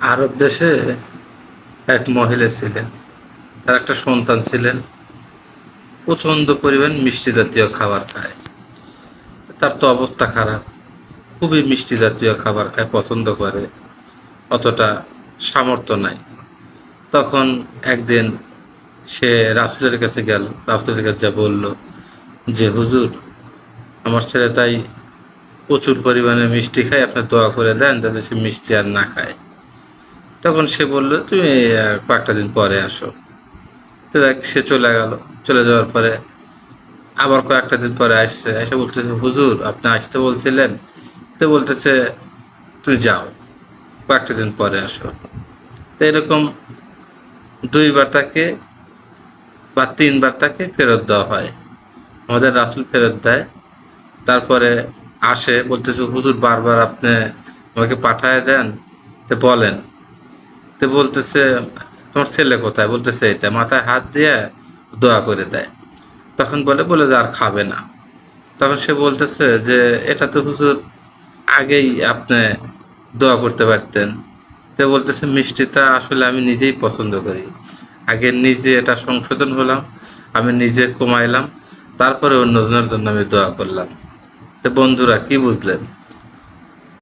আরব দেশে এক মহিলা ছিলেন। তার একটা সন্তান ছিলেন। প্রচণ্ড পরিমাণ মিষ্টি জাতীয় খাবার খায়। তার তো অবস্থা খারাপ। খুবই মিষ্টি জাতীয় খাবার খায়, পছন্দ করে। অতটা সামর্থ্য নাই। তখন একদিন সে রাসূলের কাছে গেল। রাসূলের কাছে যা বলল যে, হুজুর, আমার ছেলে তাই প্রচুর পরিমাণে মিষ্টি খায়, আপনি দোয়া করে দেন যাতে সে মিষ্টি আর না খায়। তখন সে বলল, তুমি কয়েকটা দিন পরে আসো। তো দেখ, সে চলে গেল। চলে যাওয়ার পরে আবার কয়েকটা দিন পরে আসছে, এসে বলতেছে, হুজুর, আপনি আসতে বলছিলেন। তো বলতেছে, তুমি যাও, কয়েকটা দিন পরে আসো। তো এরকম দুইবার তাকে বা তিনবার তাকে ফেরত দেওয়া হয়। আমাদের রাসূল ফেরত দেয়। তারপরে আসে, বলতেছে, হুজুর, বারবার আপনি আমাকে পাঠায় দেন, তো বলেন। তো বলতেছে, তোমার ছেলে কোথায়? বলতেছে, এটা। মাথায় হাত দিয়ে দোয়া করে দেয়। তখন বলে যে আর খাবে না। তখন সে বলতেছে যে, এটা তো হুজুর আগেই আপনি দোয়া করতে পারতেন। তো বলতেছে, মিষ্টিটা আসলে আমি নিজেই পছন্দ করি। আগে নিজে এটা সংশোধন হলাম, আমি নিজে কমাইলাম, তারপরে অন্যজনের জন্য আমি দোয়া করলাম। তো বন্ধুরা, কি বুঝলেন?